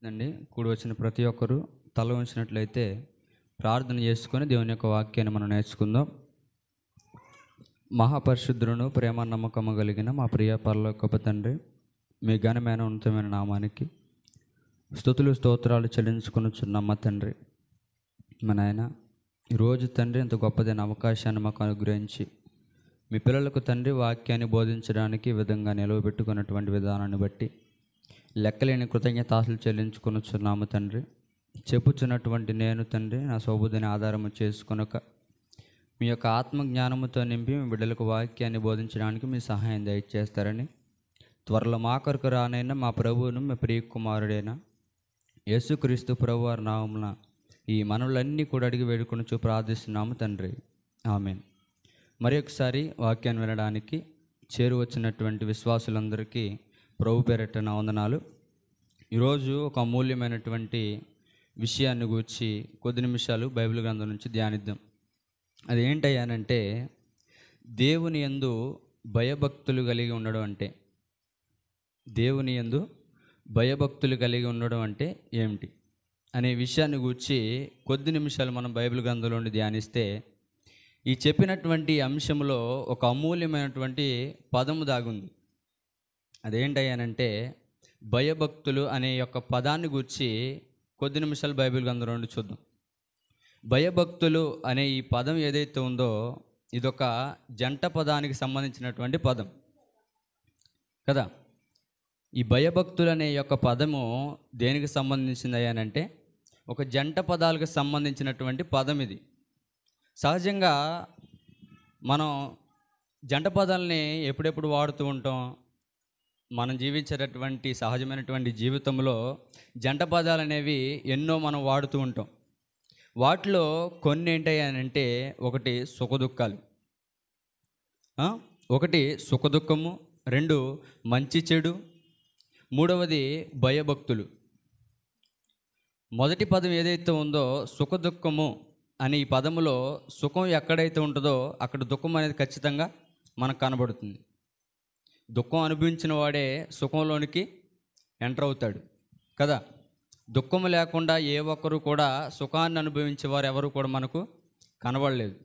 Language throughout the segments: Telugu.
అండి కూడి వచ్చిన ప్రతి ఒక్కరూ తల ఉంచినట్లయితే ప్రార్థన చేసుకొని దేవుని యొక్క వాక్యాన్ని మనం నేర్చుకుందాం. మహాపరిశుద్ధులను ప్రేమ నమ్మకము కలిగిన మా ప్రియ పరలోకపు తండ్రి, మీ ఘనమైన ఉన్నతమైన నామానికి స్తుతులు స్తోత్రాలు చెల్లించుకొనుచున్నాం. తండ్రి, మా నాయన, ఈరోజు తండ్రి ఇంత గొప్పదైన అవకాశాన్ని మాకు అనుగ్రహించి మీ పిల్లలకు తండ్రి వాక్యాన్ని బోధించడానికి ఈ విధంగా నిలవబెట్టుకున్నటువంటి విధానాన్ని బట్టి లెక్కలేని కృతజ్ఞతాసులు చెల్లించుకొనుచున్నాము. తండ్రి, చెప్పుచున్నటువంటి నేను తండ్రి నా సౌబుద్ధిని ఆధారము చేసుకొనక మీ యొక్క ఆత్మజ్ఞానముతో నింపి మీ బిడ్డలకు వాక్యాన్ని బోధించడానికి మీ సహాయం దయచేస్తారని త్వరలో మా కొరకు రానైనా మా ప్రభువును మీ ప్రియ కుమారుడైన యేసుక్రీస్తు ప్రభు వారి నామమున ఈ మనవులన్నీ కూడా అడిగి వేడుకొనుచు ప్రార్థిస్తున్నాము తండ్రి, ఆమేన్. మరి ఒకసారి వాక్యాన్ని వినడానికి చేరువచ్చినటువంటి విశ్వాసులందరికీ ప్రభు పేరట నా వందనాలు. ఈరోజు ఒక అమూల్యమైనటువంటి విషయాన్ని గూర్చి కొద్ది నిమిషాలు బైబిల్ గ్రంథం నుంచి ధ్యానిద్దాం. అది ఏంటయ్యానంటే, దేవుని యందు భయభక్తులు కలిగి ఉండడం అంటే, దేవుని యందు భయభక్తులు కలిగి ఉండడం అంటే ఏమిటి అనే విషయాన్ని గూర్చి కొద్ది నిమిషాలు మనం బైబిల్ గ్రంథంలో నుండి ధ్యానిస్తే, ఈ చెప్పినటువంటి అంశంలో ఒక అమూల్యమైనటువంటి పదము దాగుంది. అదేంటయ్యానంటే, భయభక్తులు అనే యొక్క పదాన్ని గూర్చి కొద్ది నిమిషాలు బైబిల్ గ్రంథంలో నుండి చూద్దాం. భయభక్తులు అనే ఈ పదం ఏదైతే ఉందో ఇదొక జంట పదానికి సంబంధించినటువంటి పదం కదా. ఈ భయభక్తులు అనే యొక్క పదము దేనికి సంబంధించింది అయ్యానంటే, ఒక జంట పదాలకు సంబంధించినటువంటి పదం ఇది. సహజంగా మనం జంట పదాలని ఎప్పుడెప్పుడు వాడుతూ ఉంటాం? మనం జీవించేటటువంటి సహజమైనటువంటి జీవితంలో జంట పదాలు అనేవి ఎన్నో మనం వాడుతూ ఉంటాం. వాటిలో కొన్ని ఏంటంటే, ఒకటి సుఖదుఖాలు, ఒకటి సుఖదుఖము, రెండు మంచి చెడు, మూడవది భయభక్తులు. మొదటి పదం ఏదైతే ఉందో సుఖదుఖము అని ఈ పదములో సుఖం ఎక్కడైతే ఉంటుందో అక్కడ దుఃఖం అనేది ఖచ్చితంగా మనకు కనబడుతుంది. దుఃఖం అనుభవించిన వాడే సుఖంలోనికి ఎంటర్ అవుతాడు కదా. దుఃఖం లేకుండా ఏ ఒక్కరు కూడా సుఖాన్ని అనుభవించే వారు ఎవరు కూడా మనకు కనబడలేదు.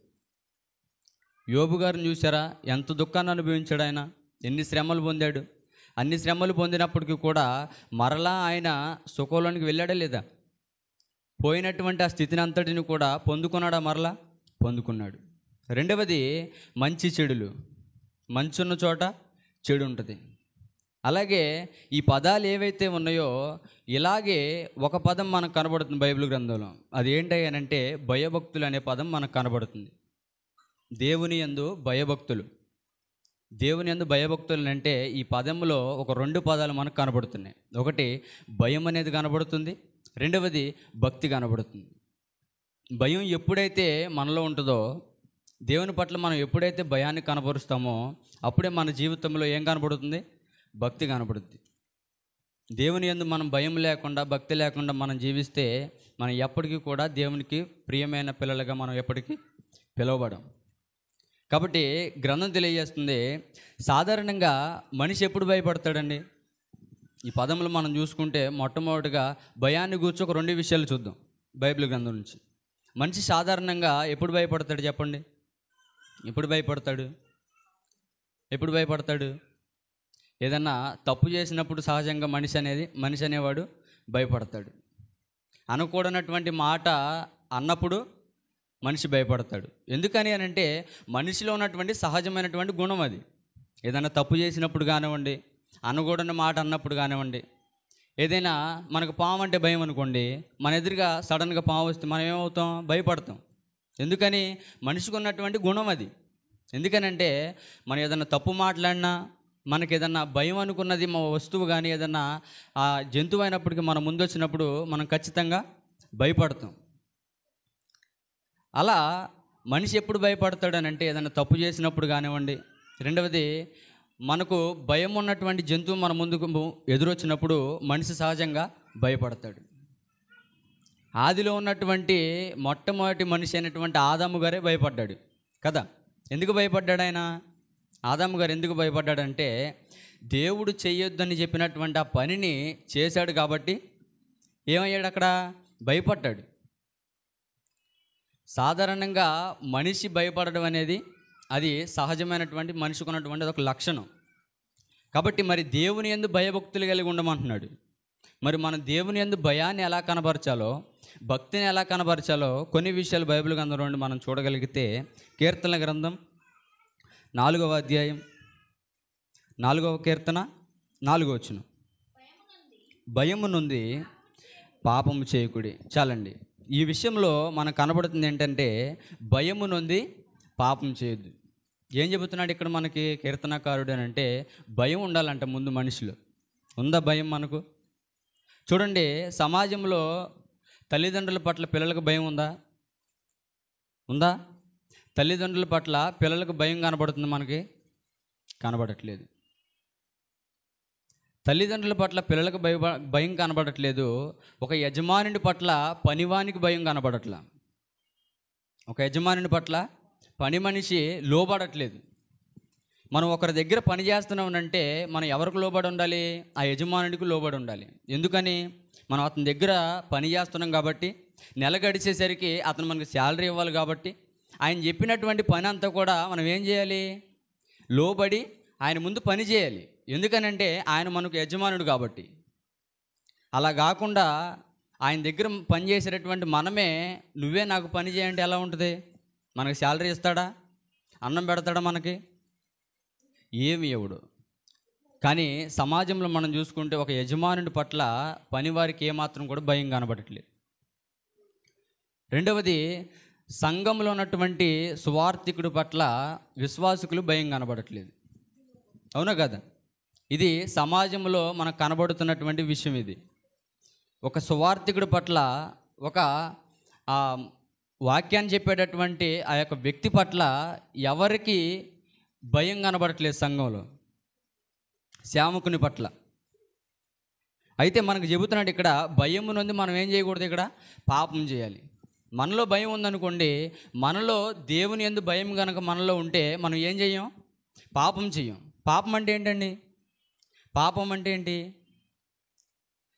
యోబు గారిని చూసారా? ఎంత దుఃఖాన్ని అనుభవించాడు ఆయన, ఎన్ని శ్రమలు పొందాడు. అన్ని శ్రమలు పొందినప్పటికీ కూడా మరలా ఆయన సుఖంలోనికి వెళ్ళాడా లేదా? పోయినటువంటి ఆ స్థితిని అంతటిని కూడా పొందుకున్నాడా? మరలా పొందుకున్నాడు. రెండవది మంచి చెడులు. మంచి ఉన్న చోట చెడు ఉంటుంది. అలాగే ఈ పదాలు ఏవైతే ఉన్నాయో ఇలాగే ఒక పదం మనకు కనబడుతుంది బైబిల్ గ్రంథంలో. అది ఏంటంటే భయభక్తులు అనే పదం మనకు కనబడుతుంది. దేవుని యందు భయభక్తులు. దేవుని యందు భయభక్తులు అంటే ఈ పదంలో ఒక రెండు పదాలు మనకు కనబడుతున్నాయి. ఒకటి భయం అనేది కనబడుతుంది, రెండవది భక్తి కనబడుతుంది. భయం ఎప్పుడైతే మనలో ఉంటుందో, దేవుని పట్ల మనం ఎప్పుడైతే భయాన్ని కనబరుస్తామో అప్పుడే మన జీవితంలో ఏం కనబడుతుంది? భక్తి కనబడుతుంది. దేవుని యందు మనం భయం లేకుండా భక్తి లేకుండా మనం జీవిస్తే మనం ఎప్పటికీ కూడా దేవునికి ప్రియమైన పిల్లలుగా మనం ఎప్పటికీ పిలువబడం. కాబట్టి గ్రంథం తెలియజేస్తుంది, సాధారణంగా మనిషి ఎప్పుడు భయపడతాడండి? ఈ పదములు మనం చూసుకుంటే మొట్టమొదటిగా భయాన్ని గూర్చి ఒక రెండు విషయాలు చూద్దాం బైబిల్ గ్రంథం నుంచి. మనిషి సాధారణంగా ఎప్పుడు భయపడతాడు చెప్పండి? ఎప్పుడు భయపడతాడు? ఏదన్నా తప్పు చేసినప్పుడు సహజంగా మనిషి అనేవాడు భయపడతాడు. అనకూడనటువంటి మాట అన్నప్పుడు మనిషి భయపడతాడు. ఎందుకని అని అంటే మనిషిలో ఉన్నటువంటి సహజమైనటువంటి గుణం అది. ఏదైనా తప్పు చేసినప్పుడు కానివ్వండి, అనకూడని మాట అన్నప్పుడు కానివ్వండి, ఏదైనా మనకు పాము అంటే భయం అనుకోండి, మన ఎదురుగా సడన్గా పాము వస్తే మనం ఏమవుతాం? భయపడతాం. ఎందుకని? మనిషికి ఉన్నటువంటి గుణం అది. ఎందుకనంటే మనం ఏదైనా తప్పు మాట్లాడినా, మనకి ఏదన్నా భయం అనుకున్నది మా వస్తువు కానీ ఏదన్నా ఆ జంతువు అయినప్పటికీ మన ముందు వచ్చినప్పుడు మనం ఖచ్చితంగా భయపడతాం. అలా మనిషి ఎప్పుడు భయపడతాడు అంటే ఏదైనా తప్పు చేసినప్పుడు కానివ్వండి, రెండవది మనకు భయం ఉన్నటువంటి జంతువు మన ముందుకు ఎదురొచ్చినప్పుడు మనిషి సహజంగా భయపడతాడు. ఆదిలో ఉన్నటువంటి మొట్టమొదటి మనిషి అయినటువంటి ఆదాము గారే భయపడ్డాడు కదా. ఎందుకు భయపడ్డాడు ఆయన? ఆదాము గారు ఎందుకు భయపడ్డాడంటే దేవుడు చేయొద్దని చెప్పినటువంటి ఆ పనిని చేశాడు కాబట్టి ఏమయ్యాడు అక్కడ? భయపడ్డాడు. సాధారణంగా మనిషి భయపడడం అనేది అది సహజమైనటువంటి మనిషికి ఉన్నటువంటి అదొక లక్షణం. కాబట్టి మరి దేవుని యందు భయభక్తులు కలిగి ఉండమంటున్నాడు. మరి మనం దేవుని యందు భయాన్ని ఎలా కనబరచాలో, భక్తిని ఎలా కనబరచాలో కొన్ని విషయాలు బైబిల్ గ్రంథం నుండి మనం చూడగలిగితే, కీర్తనల గ్రంథం 4వ అధ్యాయం 4వ కీర్తన 4వ వచనం, భయము నుండి పాపము చేయకుడి. చాలండి. ఈ విషయంలో మనకు కనబడుతుంది ఏంటంటే, భయము నుండి పాపం చేయొద్దు. ఏం చెబుతున్నాడు ఇక్కడ మనకి కీర్తనకారుడు అని అంటే, భయం ఉండాలంట ముందు మనిషిలో. ఉందా భయం మనకు? చూడండి, సమాజంలో తల్లిదండ్రుల పట్ల పిల్లలకు భయం ఉందా? ఉందా? తల్లిదండ్రుల పట్ల పిల్లలకు భయం కనబడుతుంది మనకి? కనబడట్లేదు. తల్లిదండ్రుల పట్ల పిల్లలకు భయం కనబడట్లేదు. ఒక యజమానుడి పట్ల పనివానికి భయం కనబడట్లా. ఒక యజమానుడి పట్ల పని మనిషి లోబడట్లేదు. మనం ఒకరి దగ్గర పని చేస్తున్నామంటే మనం ఎవరికి లోబడి ఉండాలి? ఆ యజమానుడికి లోబడి ఉండాలి. ఎందుకని? మనం అతని దగ్గర పని చేస్తున్నాం కాబట్టి, నెల గడిచేసరికి అతను మనకి శాలరీ ఇవ్వాలి కాబట్టి, ఆయన చెప్పినటువంటి పని అంతా కూడా మనం ఏం చేయాలి? లోబడి ఆయన ముందు పని చేయాలి. ఎందుకనంటే ఆయన మనకు యజమానుడు కాబట్టి. అలా కాకుండా ఆయన దగ్గర పని చేసేటటువంటి మనమే నువ్వే నాకు పని చేయంటే ఎలా ఉంటుంది? మనకి శాలరీ ఇస్తాడా? అన్నం పెడతాడా మనకి? ఏమి ఇవ్వడు. కానీ సమాజంలో మనం చూసుకుంటే ఒక యజమానుడి పట్ల పనివారికి ఏమాత్రం కూడా భయం కనబడట్లేదు. రెండవది, సంఘంలో ఉన్నటువంటి సువార్థికుడి పట్ల విశ్వాసికులు భయం కనబడట్లేదు. అవునా కదా? ఇది సమాజంలో మనకు కనబడుతున్నటువంటి విషయం. ఇది ఒక సువార్థికుడి పట్ల, ఒక వాక్యాన్ని చెప్పేటటువంటి ఆ యొక్క వ్యక్తి పట్ల ఎవరికి భయం కనబడట్లేదు సంఘంలో, సేవకుని పట్ల. అయితే మనకు చెబుతున్నాడు ఇక్కడ, భయం నుండి మనం ఏం చేయకూడదు? ఇక్కడ పాపం చేయాలి. మనలో భయం ఉందనుకోండి, మనలో దేవుని యందు భయం కనుక మనలో ఉంటే మనం ఏం చేయం? పాపం చేయం. పాపం అంటే ఏంటండి? పాపం అంటే ఏంటి?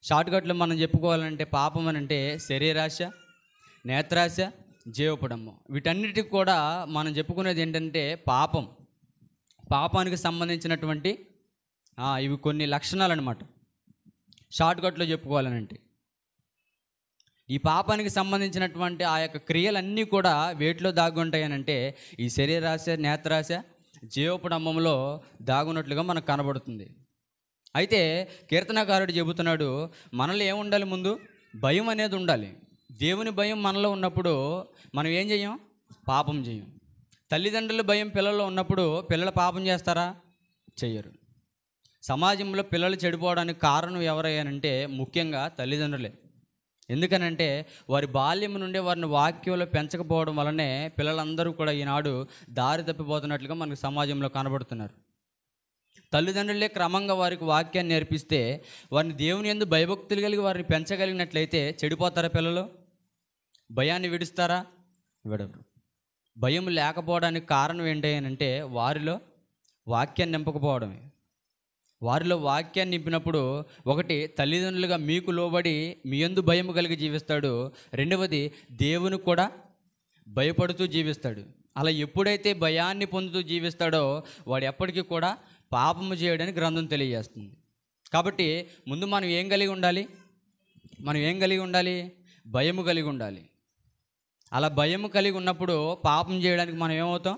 షార్ట్కట్లో మనం చెప్పుకోవాలంటే పాపం అని అంటే శరీరాశ, నేత్రాశ, జీవపడము. వీటన్నిటికి కూడా మనం చెప్పుకునేది ఏంటంటే పాపం. పాపానికి సంబంధించినటువంటి ఇవి కొన్ని లక్షణాలు అన్నమాట. షార్ట్కట్లో చెప్పుకోవాలనంటే ఈ పాపానికి సంబంధించినటువంటి ఆ యొక్క క్రియలన్నీ కూడా వేటిలో దాగి ఉంటాయనంటే ఈ శరీరాశ, నేత్రాశ, జీవపడంబంలో దాగున్నట్లుగా మనకు కనబడుతుంది. అయితే కీర్తనకారుడు చెబుతున్నాడు, మనలో ఏముండాలి? ముందు భయం అనేది ఉండాలి. దేవుని భయం మనలో ఉన్నప్పుడు మనం ఏం చేయం? పాపం చేయం. తల్లిదండ్రుల భయం పిల్లల్లో ఉన్నప్పుడు పిల్లలు పాపం చేస్తారా? చెయ్యరు. సమాజంలో పిల్లలు చెడిపోవడానికి కారణం ఎవరయ్యానంటే ముఖ్యంగా తల్లిదండ్రులే. ఎందుకనంటే వారి బాల్యం నుండి వారిని వాక్యంలో పెంచకపోవడం వల్లనే పిల్లలందరూ కూడా ఈనాడు దారి తప్పిపోతున్నట్లుగా మనకు సమాజంలో కనబడుతున్నారు. తల్లిదండ్రులే క్రమంగా వారికి వాక్యాన్ని నేర్పిస్తే, వారిని దేవుని యందు భయభక్తులు కలిగి వారిని పెంచగలిగినట్లయితే చెడిపోతారా పిల్లలు? భయాన్ని విడుస్తారా? విడరు. భయం లేకపోవడానికి కారణం ఏంటి అంటే వారిలో వాక్యాన్ని నింపకపోవడమే. వారిలో వాక్యాన్ని నింపినప్పుడు ఒకటి, తల్లిదండ్రులుగా మీకు లోబడి మీ యందు భయము కలిగి జీవిస్తాడు. రెండవది, దేవుని కూడా భయపడుతూ జీవిస్తాడు. అలా ఎప్పుడైతే భయాన్ని పొందుతూ జీవిస్తాడో వాడు ఎప్పటికీ కూడా పాపము చేయడానికి గ్రంథం తెలియజేస్తుంది. కాబట్టి ముందు మనం ఏం కలిగి ఉండాలి? మనం ఏం కలిగి ఉండాలి? భయము కలిగి ఉండాలి. అలా భయము కలిగి ఉన్నప్పుడు పాపం చేయడానికి మనం ఏమవుతాం?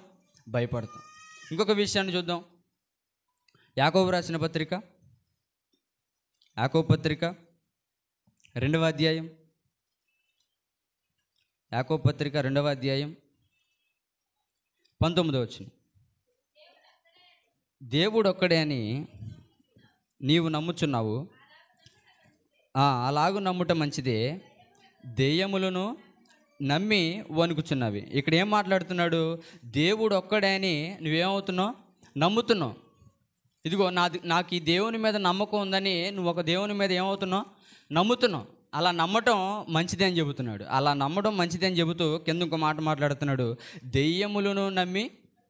భయపడతాం. ఇంకొక విషయాన్ని చూద్దాం. యాకోబు రాసిన పత్రిక, యాకోబు పత్రిక 2వ అధ్యాయం, యాకోబు పత్రిక 2వ అధ్యాయం 19వ వచనం. దేవుడు ఒక్కడే అని నీవు నమ్ముచున్నావు, అలాగూ నమ్ముట మంచిదే, దెయ్యములను నమ్మి వణుకుచున్నవి. ఇక్కడ ఏం మాట్లాడుతున్నాడు? దేవుడు ఒక్కడే అని నువ్వేమవుతున్నావు? నమ్ముతున్నావు. ఇదిగో నాకు ఈ దేవుని మీద నమ్మకం ఉందని నువ్వు ఒక దేవుని మీద ఏమవుతున్నావు? నమ్ముతున్నావు. అలా నమ్మటం మంచిదే అని చెబుతున్నాడు. అలా నమ్మడం మంచిదే అని చెబుతూ కింద ఇంకో మాట మాట్లాడుతున్నాడు. దెయ్యములను నమ్మి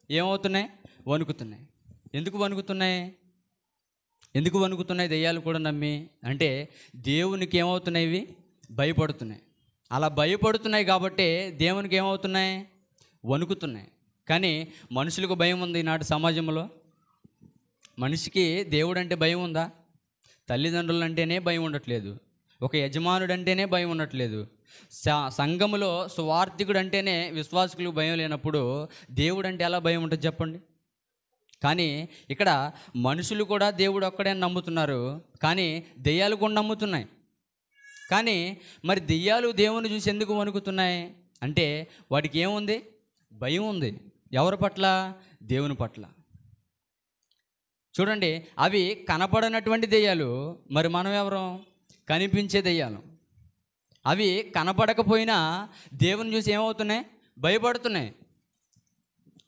ఏమవుతున్నాయి? వణుకుతున్నాయి. ఎందుకు వణుకుతున్నాయి? ఎందుకు వణుకుతున్నాయి దెయ్యాలు కూడా నమ్మి అంటే దేవునికి ఏమవుతున్నాయి? ఇవి భయపడుతున్నాయి. అలా భయపడుతున్నాయి కాబట్టి దేవునికి ఏమవుతున్నాయి? వణుకుతున్నాయి. కానీ మనుషులకు భయం ఉంది ఈనాటి సమాజంలో. మనిషికి దేవుడు అంటే భయం ఉందా? తల్లిదండ్రులు అంటేనే భయం ఉండట్లేదు. ఒక యజమానుడు అంటేనే భయం ఉండట్లేదు. సంఘములో సువార్థికుడు అంటేనే విశ్వాసికులకు భయం లేనప్పుడు దేవుడు అంటే ఎలా భయం ఉంటుంది చెప్పండి? కానీ ఇక్కడ మనుషులు కూడా దేవుడు ఒక్కడే నమ్ముతున్నారు, కానీ దెయ్యాలు కూడా నమ్ముతున్నాయి. కానీ మరి దెయ్యాలు దేవుని చూసి ఎందుకు వణుకుతున్నాయి అంటే వాటికి ఏముంది? భయం ఉంది. ఎవరి పట్ల? దేవుని పట్ల. చూడండి, అవి కనపడనటువంటి దెయ్యాలు, మరి మనం ఎవరు? కనిపించే దెయ్యాలు. అవి కనపడకపోయినా దేవుని చూసి ఏమవుతున్నాయి? భయపడుతున్నాయి.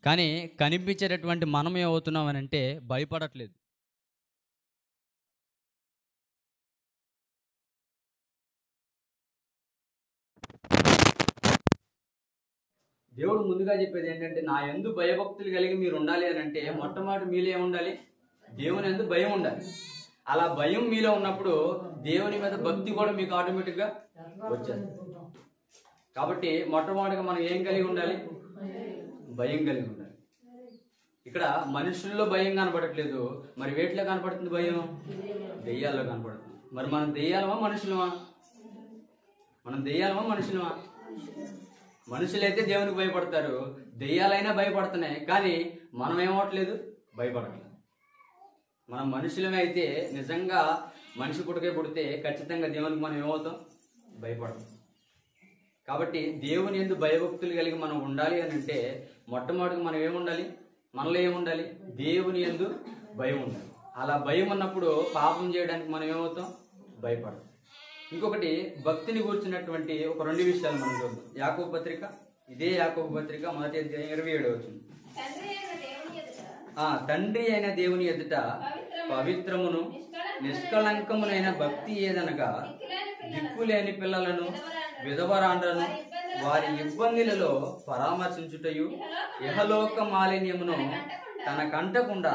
కానీ కనిపించేటటువంటి మనం ఏమవుతున్నామని అంటే భయపడట్లేదు. దేవుడు ముందుగా చెప్పేది ఏంటంటే, నా యందు భయభక్తులు కలిగి మీరు ఉండాలి అని అంటే మొట్టమొదటి మీలో ఏముండాలి? దేవుని యందు భయం ఉండాలి. అలా భయం మీలో ఉన్నప్పుడు దేవుని మీద భక్తి కూడా మీకు ఆటోమేటిక్గా వచ్చేస్తుంది. కాబట్టి మొట్టమొదటిగా మనం ఏం కలిగి ఉండాలి? భయం కలిగి ఉండాలి. ఇక్కడ మనుషుల్లో భయం కనపడట్లేదు, మరి వేటిలో కనపడుతుంది భయం? దెయ్యాల్లో కనపడుతుంది. మరి మనం దెయ్యాలమా మనుషులమా? మనం దెయ్యాలమా మనుషులమా? మనుషులైతే దేవునికి భయపడతారు, దెయ్యాలైనా భయపడుతున్నాయి. కానీ మనం ఏమవట్లేదు? భయపడట్లేదు. మనం మనుషులమే అయితే నిజంగా మనిషి పుడితే ఖచ్చితంగా దేవునికి మనం ఏమవుతాం? భయపడతాం. కాబట్టి దేవుని యందు భయభక్తులు కలిగి మనం ఉండాలి అని అంటే మొట్టమొదటిగా మనం ఏముండాలి? మనలో ఏముండాలి? దేవుని యందు భయం ఉండాలి. అలా భయం ఉన్నప్పుడు పాపం చేయడానికి మనం ఏమవుతాం? భయపడతాం. ఇంకొకటి, భక్తిని కూర్చున్నటువంటి ఒక 2 విషయాలు మనం చూద్దాం. యాకోబు పత్రిక, ఇదే యాకోబు పత్రిక 1వ అధ్యాయం 27వ వచనం. తండ్రి అయిన దేవుని ఎదుట పవిత్రమును నిష్కళంకమునైన భక్తి ఏదనగా దిక్కులేని పిల్లలను విధవరాండ్రను వారి ఇబ్బందులలో పరామర్శించుటయు ఇహలోక మాలిన్యమును తనకంటకుండా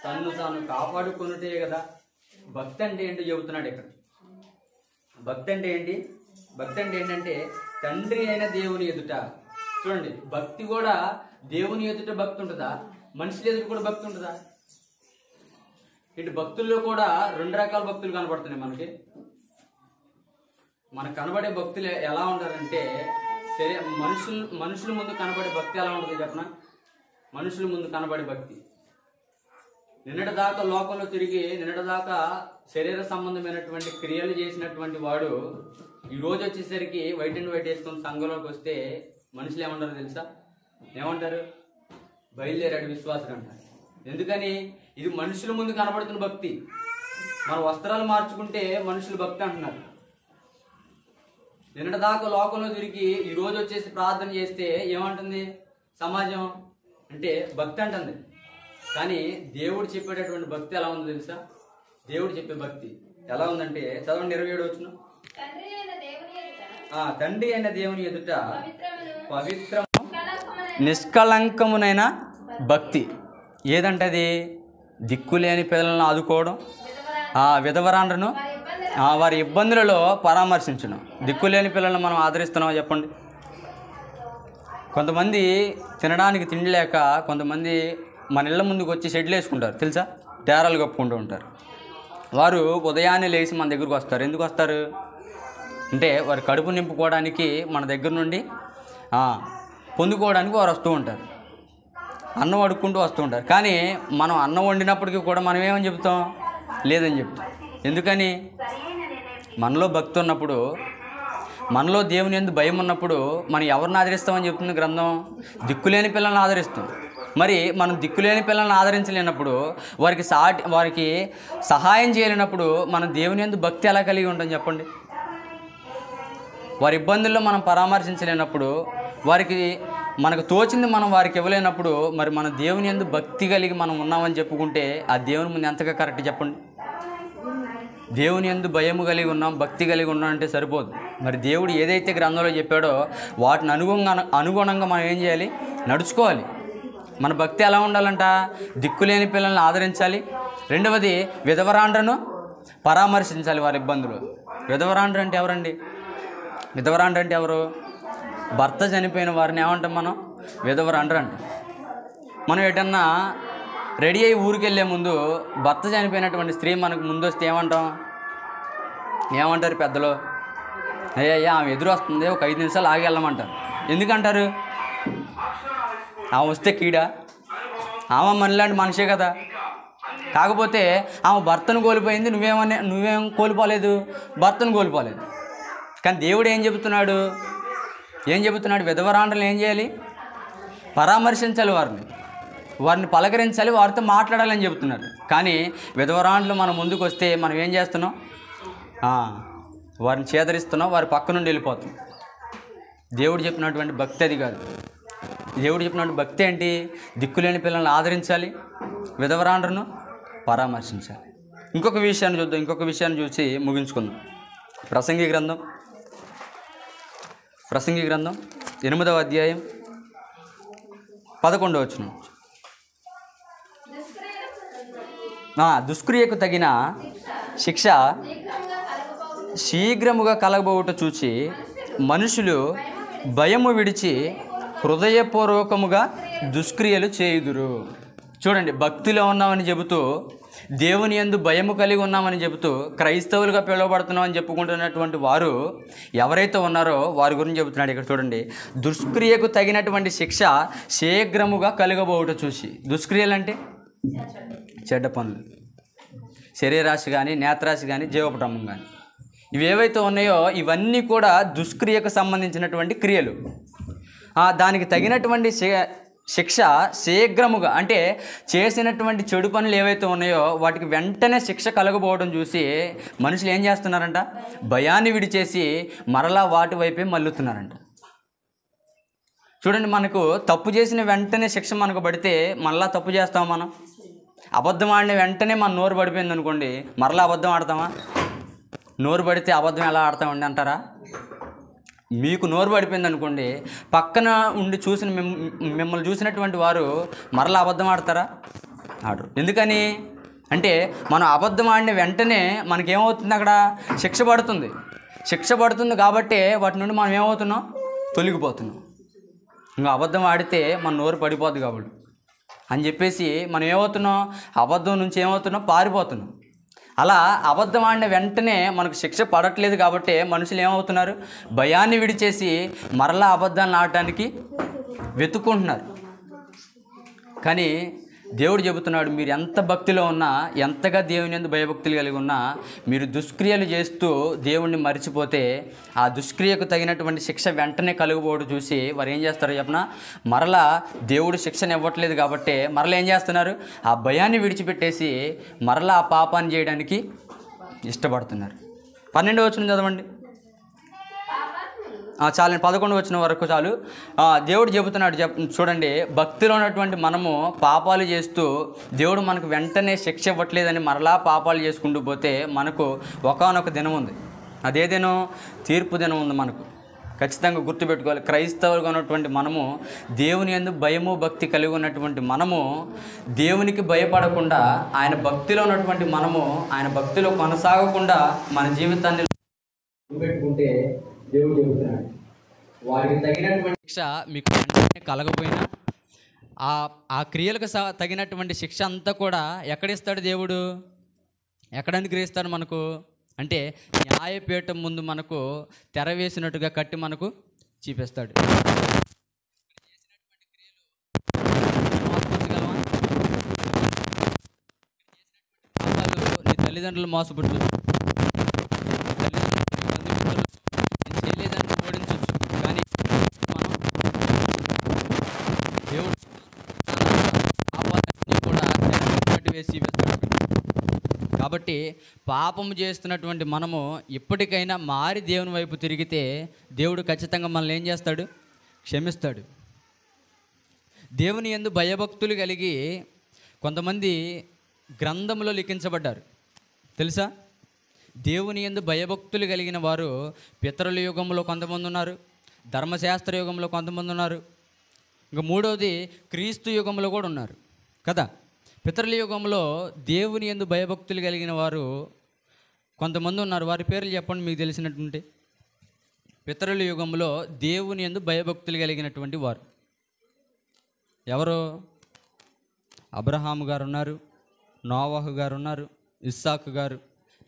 తన్ను తాను కాపాడుకొనుటే కదా. భక్తి అంటే ఏంటో చెబుతున్నాడు ఇక్కడ. భక్తి అంటే ఏంటి? భక్తి అంటే ఏంటంటే తండ్రి అయిన దేవుని ఎదుట. చూడండి, భక్తి కూడా దేవుని ఎదుట భక్తి ఉంటుందా? మనుషుల ఎదుట కూడా భక్తి ఉంటుందా? ఇటు భక్తుల్లో కూడా 2 రకాల భక్తులు కనబడుతున్నాయి మనకి. మనకు కనబడే భక్తులు ఎలా ఉంటారంటే, సరే, మనుషుల ముందు కనబడే భక్తి ఎలా ఉంటుంది చెప్పనా? మనుషుల ముందు కనబడే భక్తి నిన్నటిదాకా లోకంలో తిరిగి నిన్నటిదాకా శరీర సంబంధమైనటువంటి క్రియలు చేసినటువంటి వాడు ఈ రోజు వచ్చేసరికి వైట్ అండ్ వైట్ వేసుకొని సంఘంలోకి వస్తే మనుషులు ఏమంటారు తెలుసా? ఏమంటారు? బయలుదేరాడు విశ్వాసుడు అంటారు. ఎందుకని? ఇది మనుషుల ముందు కనబడుతున్న భక్తి. మన వస్త్రాలు మార్చుకుంటే మనుషులు భక్తి అంటున్నారు. నిన్నటిదాకా లోకంలో తిరిగి ఈ రోజు వచ్చేసి ప్రార్థన చేస్తే ఏమంటుంది సమాజం? అంటే భక్తి అంటుంది. కానీ దేవుడు చెప్పేటటువంటి భక్తి ఎలా ఉందో తెలుసా? దేవుడు చెప్పే భక్తి ఎలా ఉందంటే చదవండి 27వ వచనం. తండ్రి అయిన దేవుని ఎదుట పవిత్రము నిష్కళంకమునైన భక్తి ఏదంటది? దిక్కులేని పిల్లలను ఆదుకోవడం, విధవరాండ్రను వారి ఇబ్బందులలో పరామర్శించడం. దిక్కులేని పిల్లలను మనం ఆదరిస్తున్నామా చెప్పండి? కొంతమంది తినడానికి తిండి లేక కొంతమంది మన ఇళ్ళ ముందుకు వచ్చి షెడ్లు వేసుకుంటారు తెలుసా? డేరాలు కప్పుకుంటూ ఉంటారు. వారు ఉదయాన్నే లేచి మన దగ్గరకు వస్తారు. ఎందుకు వస్తారు అంటే వారి కడుపు నింపుకోవడానికి, మన దగ్గర నుండి పొందుకోవడానికి వారు వస్తూ ఉంటారు. అన్నం అడుక్కుంటూ వస్తూ ఉంటారు. కానీ మనం అన్నం వండినప్పటికీ కూడా మనం ఏమని చెప్తాం? లేదని చెప్తాం. ఎందుకని? మనలో భక్తి ఉన్నప్పుడు, మనలో దేవుని యందు భయం ఉన్నప్పుడు మనం ఎవరిని ఆదరిస్తామని చెప్తుంది గ్రంథం? దిక్కులేని పిల్లల్ని ఆదరిస్తాం. మరి మనం దిక్కులేని పిల్లల్ని ఆదరించలేనప్పుడు, వారికి సహాయం చేయలేనప్పుడు మనం దేవుని యందు భక్తి ఎలా కలిగి ఉంటాం చెప్పండి? వారి ఇబ్బందుల్లో మనం పరామర్శించలేనప్పుడు, మనకు తోచింది మనం వారికి ఇవ్వలేనప్పుడు, మరి మన దేవుని యందు భక్తి కలిగి మనం ఉన్నామని చెప్పుకుంటే ఆ దేవుని ముందు ఎంతగా కరెక్ట్ చెప్పండి? దేవుని యందు భయము కలిగి ఉన్నాం, భక్తి కలిగి ఉన్నాం అంటే సరిపోదు. మరి దేవుడు ఏదైతే గ్రంథంలో చెప్పాడో వాటిని అనుగుణంగా మనం ఏం చేయాలి? నడుచుకోవాలి. మన భక్తి ఎలా ఉండాలంట? దిక్కులేని పిల్లల్ని ఆదరించాలి. రెండవది, విధవరాండ్రను పరామర్శించాలి వారి ఇబ్బందులు. విధవరాండ్ర అంటే ఎవరండి? విధవరాండ్రు అంటే ఎవరు? భర్త చనిపోయిన వారిని ఏమంటాం మనం? విధవరాండ్రు అంటాం. మనం ఎటన్నా రెడీ అయ్యి ఊరికి వెళ్ళే ముందు భర్త చనిపోయినటువంటి స్త్రీ మనకు ముందు వస్తే ఏమంటారు పెద్దలు? అయ్యా ఆమె ఎదురు వస్తుంది, ఒక 5 నిమిషాలు ఆగి వెళ్ళమంటారు. ఎందుకంటారు? ఆమె వస్తే కీడా? ఆమె మనలాంటి మనిషే కదా. కాకపోతే ఆమె భర్తను కోల్పోయింది, నువ్వేం కోల్పోలేదు, భర్తను కోల్పోలేదు. కానీ దేవుడు ఏం చెబుతున్నాడు? విధవరాండ్రులను ఏం చేయాలి? పరామర్శించాలి, వారిని పలకరించాలి, వారితో మాట్లాడాలని చెబుతున్నారు. కానీ విధవరాండ్రులు మన ముందుకు వస్తే మనం ఏం చేస్తున్నాం? వారిని చేదరిస్తున్నాం, వారి పక్క నుండి వెళ్ళిపోతాం. దేవుడు చెప్పినటువంటి భక్తి అది కాదు. దేవుడు చెప్పినటువంటి భక్తి ఏంటి? దిక్కులేని పిల్లల్ని ఆదరించాలి, విధవరాండ్రులను పరామర్శించాలి. ఇంకొక విషయాన్ని చూసి ముగించుకుందాం. ప్రసంగి గ్రంథం 8వ అధ్యాయం 11వ వచనం. దుష్క్రియకు తగిన శిక్ష శీఘ్రముగా కలగబోవుట చూచి మనుషులు భయము విడిచి హృదయపూర్వకముగా దుష్క్రియలు చేయుదురు. చూడండి, భక్తిలో ఉన్నామని చెబుతూ, దేవుని యందు భయము కలిగి ఉన్నామని చెబుతూ, క్రైస్తవులుగా పిలువబడుతున్నామని చెప్పుకుంటున్నటువంటి వారు ఎవరైతే ఉన్నారో వారి గురించి చెబుతున్నాడు ఇక్కడ. చూడండి, దుష్క్రియకు తగినటువంటి శిక్ష శీఘ్రముగా కలగబోవుట చూసి. దుష్క్రియలు అంటే చెడ్డ పనులు, శరీరాశి కానీ, నేత్రాశి కానీ, జీవపటమం కానీ, ఇవేవైతే ఉన్నాయో ఇవన్నీ కూడా దుష్క్రియకు సంబంధించినటువంటి క్రియలు. దానికి తగినటువంటి శిక్ష శీఘ్రముగా, అంటే చేసినటువంటి చెడు పనులు ఏవైతే ఉన్నాయో వాటికి వెంటనే శిక్ష కలగబోవడం చూసి మనుషులు ఏం చేస్తున్నారంట? భయాన్ని విడిచేసి మరలా వాటి వైపే మళ్ళుతున్నారంట. చూడండి, మనకు తప్పు చేసిన వెంటనే శిక్ష మనకు పడితే మరలా తప్పు చేస్తాం. మనం అబద్ధం ఆడిన వెంటనే మన నోరు పడిపోయింది అనుకోండి, మరలా అబద్ధం ఆడతామా? నోరు పడితే అబద్ధం ఎలా ఆడతామండి అంటారా? మీకు నోరు పడిపోయింది అనుకోండి, పక్కన ఉండి మిమ్మల్ని చూసినటువంటి వారు మరలా అబద్ధం ఆడతారా? ఆడరు. ఎందుకని అంటే మనం అబద్ధం ఆడిన వెంటనే మనకేమవుతుంది? అక్కడ శిక్ష పడుతుంది కాబట్టి వాటి నుండి మనం ఏమవుతున్నాం? తొలగిపోతున్నాం. ఇంకా అబద్ధం ఆడితే మన నోరు పడిపోద్ది కాబట్టి అని చెప్పేసి మనం ఏమవుతున్నాం? అబద్ధం నుంచి పారిపోతున్నాం. అలా అబద్ధం ఆడిన వెంటనే మనకు శిక్ష పడట్లేదు కాబట్టి మనుషులు ఏమవుతున్నారు? భయాన్ని విడిచేసి మరలా అబద్ధాలను ఆడటానికి వెతుక్కుంటున్నారు. కానీ దేవుడు చెబుతున్నాడు, మీరు ఎంత భక్తిలో ఉన్నా, ఎంతగా దేవుని యందు భయభక్తులు కలిగి ఉన్నా, మీరు దుష్క్రియలు చేస్తూ దేవుణ్ణి మరిచిపోతే ఆ దుష్క్రియకు తగినటువంటి శిక్ష వెంటనే కలుగుబోడు చూసి వారు ఏం చేస్తారో చెప్పనా? మరలా దేవుడు శిక్షను ఇవ్వట్లేదు కాబట్టి మరలా ఏం చేస్తున్నారు? ఆ భయాన్ని విడిచిపెట్టేసి మరలా ఆ పాపాన్ని చేయడానికి ఇష్టపడుతున్నారు. 12వ వచనం చదవండి. చాలండి, 11వ వచనం వరకు చాలు. దేవుడు చెబుతున్నాడు, చూడండి, భక్తిలో ఉన్నటువంటి మనము పాపాలు చేస్తూ దేవుడు మనకు వెంటనే శిక్ష ఇవ్వట్లేదని మరలా పాపాలు చేసుకుంటూ పోతే మనకు ఒకానొక దినం ఉంది. అదే దినం? తీర్పు దినం ఉంది మనకు. ఖచ్చితంగా గుర్తుపెట్టుకోవాలి. క్రైస్తవులుగా ఉన్నటువంటి మనము, దేవుని యందు భయము భక్తి కలిగి ఉన్నటువంటి మనము, దేవునికి భయపడకుండా ఆయన భక్తిలో ఉన్నటువంటి మనము ఆయన భక్తిలో కొనసాగకుండా మన జీవితాన్ని పెట్టుకుంటే దేవుడు చెబుతున్నాడు, వారికి తగినటువంటి శిక్ష మీకు వెంటనే కలగపోయినా ఆ క్రియలకు తగినటువంటి శిక్ష అంతా కూడా ఎక్కడిస్తాడు దేవుడు? ఎక్కడ అనుగ్రహిస్తాడు మనకు? అంటే న్యాయపీఠం ముందు మనకు తెర వేసినట్టుగా కట్టి మనకు చూపిస్తాడు. నీ తల్లిదండ్రులు మోసపడుతుంది, చేయలేదని ఓడించవచ్చు, కానీ మనం దేవుడు పాపాలన్నీ కూడా వేసి చూపిస్తాడు. కాబట్టి పాపము చేస్తున్నటువంటి మనము ఎప్పటికైనా మారి దేవుని వైపు తిరిగితే దేవుడు ఖచ్చితంగా మనల్ని ఏం చేస్తాడు? క్షమిస్తాడు. దేవుని యందు భయభక్తులు కలిగి కొంతమంది గ్రంథంలో లిఖించబడ్డారు, తెలుసా? దేవుని యందు భయభక్తులు కలిగిన వారు పితరుల యుగంలో కొంతమంది ఉన్నారు, ధర్మశాస్త్ర యుగంలో కొంతమంది ఉన్నారు, ఇంకా మూడవది క్రీస్తు యుగంలో కూడా ఉన్నారు కదా. పితరుల యుగంలో దేవుని యందు భయభక్తులు కలిగిన వారు కొంతమంది ఉన్నారు. వారి పేర్లు చెప్పండి మీకు తెలిసినటువంటి. పితరుల యుగంలో దేవుని యందు భయభక్తులు కలిగినటువంటి వారు ఎవరు? అబ్రహాము గారు ఉన్నారు, నోవాహు గారు ఉన్నారు, ఇస్సాకు గారు,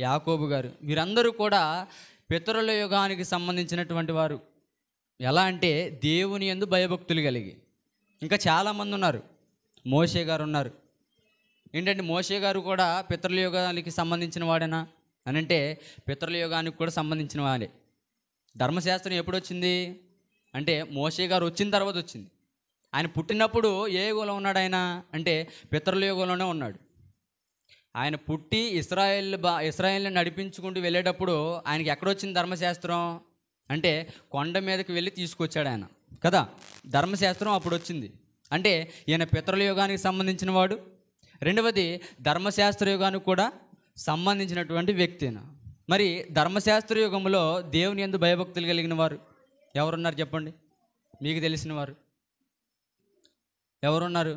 యాకోబు గారు. వీరందరూ కూడా పితరుల యుగానికి సంబంధించినటువంటి వారు. ఎలా అంటే దేవుని యందు భయభక్తులు కలిగి. ఇంకా చాలామంది ఉన్నారు. మోషే గారు ఉన్నారు. ఏంటంటే మోషే గారు కూడా పితరుల యుగానికి సంబంధించిన వాడేనా అని అంటే పితరుల యుగానికి కూడా సంబంధించిన వాడే. ధర్మశాస్త్రం ఎప్పుడు వచ్చింది అంటే మోషే గారు వచ్చిన తర్వాత వచ్చింది. ఆయన పుట్టినప్పుడు ఏ యుగంలో ఉన్నాడు ఆయన అంటే పితరుల యుగంలోనే ఉన్నాడు. ఆయన పుట్టి ఇస్రాయేల్ని నడిపించుకుంటూ వెళ్ళేటప్పుడు ఆయనకి ఎక్కడొచ్చింది ధర్మశాస్త్రం అంటే కొండ మీదకి వెళ్ళి తీసుకొచ్చాడు ఆయన కదా. ధర్మశాస్త్రం అప్పుడు వచ్చింది. అంటే ఈయన పితరుల యుగానికి సంబంధించిన వాడు. రెండవది ధర్మశాస్త్ర యుగానికి కూడా సంబంధించినటువంటి వ్యక్తి. మరి ధర్మశాస్త్ర యుగంలో దేవుని యందు భయభక్తులు కలిగిన వారు ఎవరున్నారు చెప్పండి? మీకు తెలిసిన వారు ఎవరున్నారు?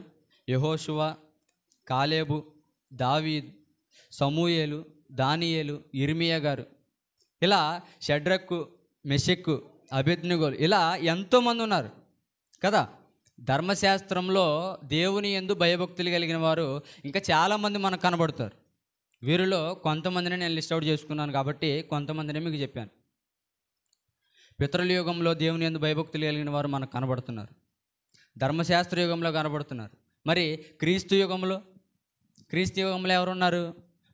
యెహోషువ, కాలేబు, దావీదు, సమూయేలు, దానియేలు, ఇర్మియా గారు, ఇలా షడ్రకు, మెషెక్కు, అబేద్నెగోలు, ఇలా ఎంతోమంది ఉన్నారు కదా. ధర్మశాస్త్రంలో దేవుని యందు భయభక్తులు కలిగిన వారు ఇంకా చాలామంది మనకు కనబడతారు. వీరిలో కొంతమందిని నేను లిస్ట్ అవుట్ చేసుకున్నాను కాబట్టి కొంతమందిని మీకు చెప్పాను. పితరుల యుగంలో దేవుని యందు భయభక్తులు కలిగిన వారు మనకు కనబడుతున్నారు. ధర్మశాస్త్ర యుగంలో కనబడుతున్నారు. మరి క్రీస్తు యుగంలో ఎవరున్నారు?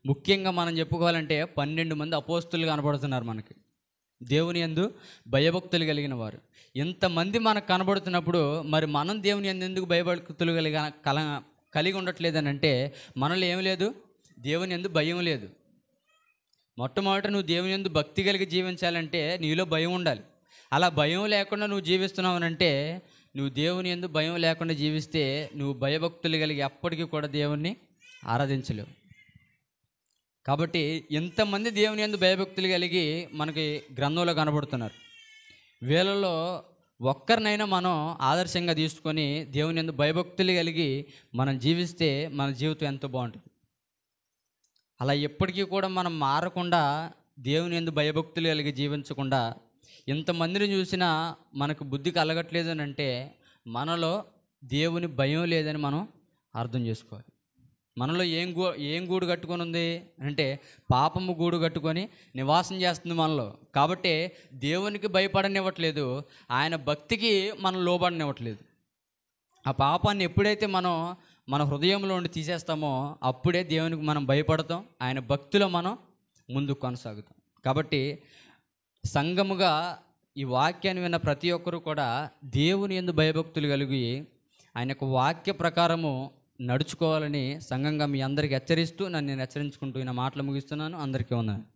ముఖ్యంగా మనం చెప్పుకోవాలంటే 12 మంది అపోస్తులు కనబడుతున్నారు మనకి, దేవుని యందు భయభక్తులు కలిగిన వారు. ఇంతమంది మనకు కనబడుతున్నప్పుడు మరి మనం దేవుని యందు ఎందుకు భయభక్తులు కలిగి ఉండట్లేదని అంటే మనలో ఏం లేదు, దేవుని యందు భయం లేదు. మొట్టమొదట నువ్వు దేవుని యందు భక్తి కలిగి జీవించాలంటే నీలో భయం ఉండాలి. అలా భయం లేకుండా నువ్వు జీవిస్తున్నావనంటే నువ్వు దేవుని యందు భయం లేకుండా జీవిస్తే నువ్వు భయభక్తులు కలిగి ఎప్పటికీ కూడా దేవుణ్ణి ఆరాధించలేవు. కాబట్టి ఎంతమంది దేవుని యందు భయభక్తులు కలిగి మనకి గ్రంథంలో కనబడుతున్నారు. వీళ్ళలో ఒక్కరినైనా మనం ఆదర్శంగా తీసుకొని దేవుని యందు భయభక్తులు కలిగి మనం జీవిస్తే మన జీవితం ఎంతో బాగుంటుంది. అలా ఎప్పటికీ కూడా మనం మారకుండా దేవుని యందు భయభక్తులు కలిగి జీవించకుండా ఇంతమందిని చూసినా మనకు బుద్ధి కలగట్లేదు అని అంటే మనలో దేవుని భయం లేదని మనం అర్థం చేసుకోవాలి. మనలో ఏం గూడు కట్టుకొని ఉంది అంటే పాపము గూడు కట్టుకొని నివాసం చేస్తుంది మనలో. కాబట్టి దేవునికి భయపడనివ్వట్లేదు, ఆయన భక్తికి మనం లోబడనివ్వట్లేదు. ఆ పాపాన్ని ఎప్పుడైతే మనం మన హృదయంలో ఉండి తీసేస్తామో అప్పుడే దేవునికి మనం భయపడతాం, ఆయన భక్తిలో మనం ముందుకు కొనసాగుతాం. కాబట్టి సంఘముగా ఈ వాక్యాన్ని విన్న ప్రతి ఒక్కరూ కూడా దేవుని యందు భయభక్తులు కలిగి ఆయన యొక్క వాక్య ప్రకారము నడుచుకోవాలని సంఘంగా మీ అందరికీ హెచ్చరిస్తూ నన్ను నేను హెచ్చరించుకుంటూ నా మాటలు ముగిస్తున్నాను. అందరికీ వందనాలు.